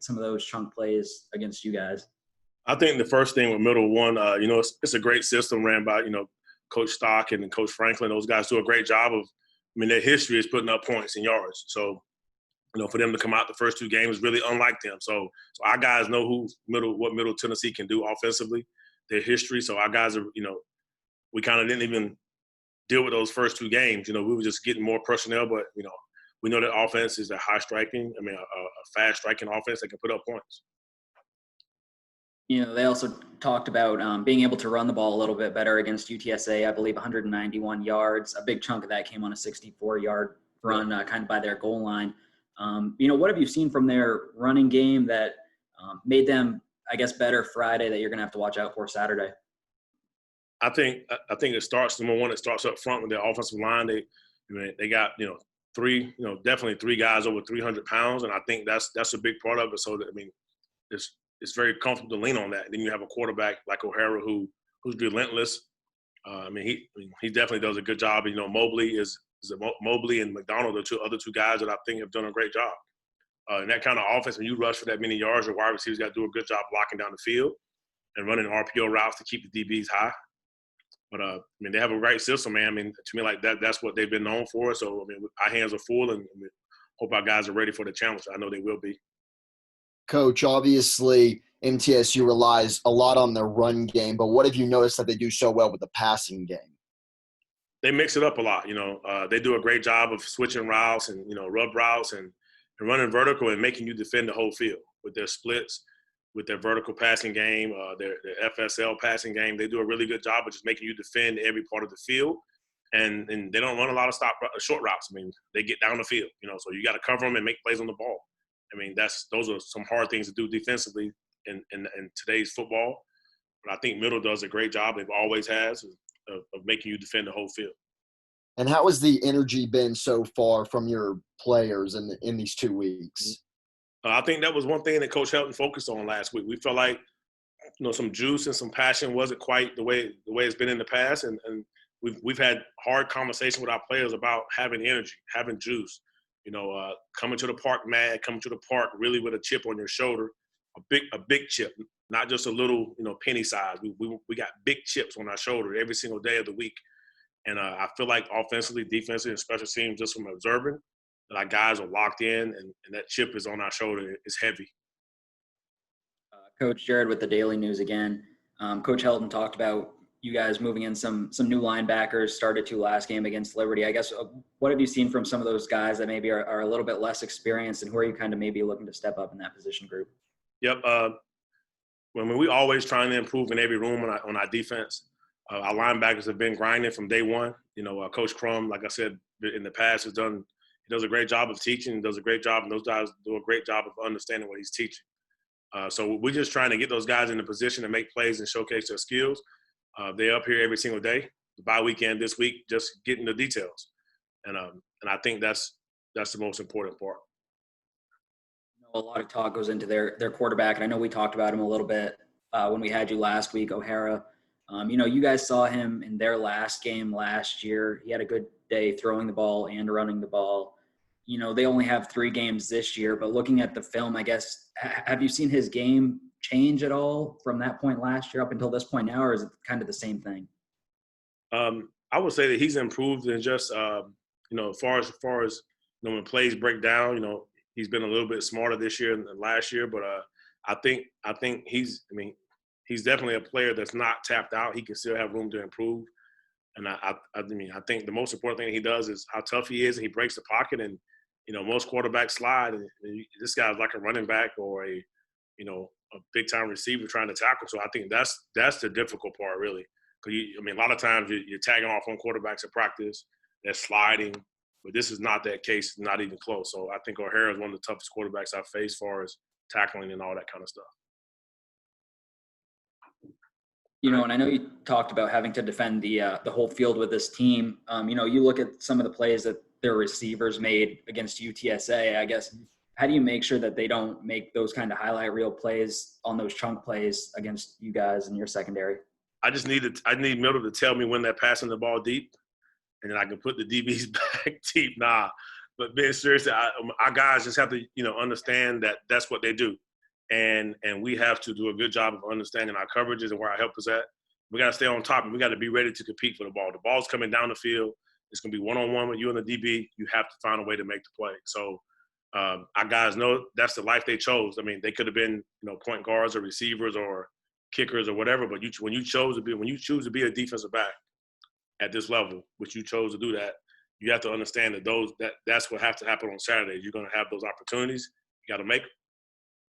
some of those chunk plays against you guys? I think the first thing with middle one, it's a great system ran by, Coach Stock and Coach Franklin. Those guys do a great job of, their history is putting up points and yards. So, for them to come out the first two games is really unlike them. So our guys know what Middle Tennessee can do offensively, their history. So our guys are, we kind of didn't even deal with those first two games. We were just getting more personnel, but, we know that offense is a fast striking offense that can put up points. They also talked about being able to run the ball a little bit better against UTSA. I believe 191 yards. A big chunk of that came on a 64-yard run kind of by their goal line. What have you seen from their running game that made them, I guess, better Friday that you're going to have to watch out for Saturday? I think it starts, number one, it starts up front with their offensive line. They got, definitely three guys over 300 pounds, and I think that's a big part of it. So, it's very comfortable to lean on that. And then you have a quarterback like O'Hara who's relentless. He definitely does a good job. Mobley and McDonald are other two guys that I think have done a great job. In that kind of offense, when you rush for that many yards, your wide receivers got to do a good job blocking down the field and running RPO routes to keep the DBs high. But, they have a great system, man. To me, like that's what they've been known for. So, our hands are full, and hope our guys are ready for the challenge. I know they will be. Coach, obviously MTSU relies a lot on their run game, but what have you noticed that they do so well with the passing game? They mix it up a lot. They do a great job of switching routes and, rub routes and running vertical and making you defend the whole field with their splits, with their vertical passing game, their FSL passing game. They do a really good job of just making you defend every part of the field. And they don't run a lot of short routes. They get down the field, so you got to cover them and make plays on the ball. Those are some hard things to do defensively in today's football. But I think Middle does a great job. It always has of making you defend the whole field. And how has the energy been so far from your players in these 2 weeks? I think that was one thing that Coach Helton focused on last week. We felt like, some juice and some passion wasn't quite the way it's been in the past, and we've had hard conversation with our players about having energy, having juice. Coming to the park mad, coming to the park really with a chip on your shoulder, a big chip, not just a little, penny size. We got big chips on our shoulder every single day of the week. And I feel like offensively, defensively, and special teams, just from observing, that our guys are locked in and that chip is on our shoulder. It's heavy. Coach Jared with the Daily News again. Coach Helton talked about you guys moving in some new linebackers, started to last game against Liberty. I guess, what have you seen from some of those guys that maybe are a little bit less experienced, and who are you kind of maybe looking to step up in that position group? Yep. We always trying to improve in every room on our defense. Our linebackers have been grinding from day one. Coach Crum, like I said in the past, he does a great job of teaching. He does a great job, and those guys do a great job of understanding what he's teaching. So we're just trying to get those guys in the position to make plays and showcase their skills. They're up here every single day. The bye weekend this week, just getting the details, and I think that's the most important part. A lot of talk goes into their quarterback, and I know we talked about him a little bit when we had you last week, O'Hara. You guys saw him in their last game last year. He had a good day throwing the ball and running the ball. They only have 3 games this year, but looking at the film, I guess, have you seen his game change at all from that point last year up until this point now, or is it kind of the same thing? I would say that he's improved in just, as far as when plays break down, he's been a little bit smarter this year than last year, but I think he's definitely a player that's not tapped out. He can still have room to improve. And I think the most important thing he does is how tough he is, and he breaks the pocket. And, most quarterbacks slide, and this guy's like a running back or a big-time receiver trying to tackle. So I think that's the difficult part, really. Because, a lot of times you're tagging off on quarterbacks at practice. They're sliding. But this is not that case, not even close. So I think O'Hara is one of the toughest quarterbacks I've faced as far as tackling and all that kind of stuff. And I know you talked about having to defend the whole field with this team. You look at some of the plays that their receivers made against UTSA, I guess. How do you make sure that they don't make those kind of highlight reel plays on those chunk plays against you guys in your secondary? I need Middle to tell me when they're passing the ball deep, and then I can put the DBs back deep. But being serious, our guys just have to, understand that that's what they do. and we have to do a good job of understanding our coverages and where our help is at. We got to stay on top, and we got to be ready to compete for the ball. The ball's coming down the field. It's going to be one-on-one with you and the DB. You have to find a way to make the play. So our guys know that's the life they chose. I mean, they could have been, point guards or receivers or kickers or whatever, but when you choose to be a defensive back at this level, which you chose to do that, you have to understand that that's what has to happen on Saturday. You're going to have those opportunities. You got to make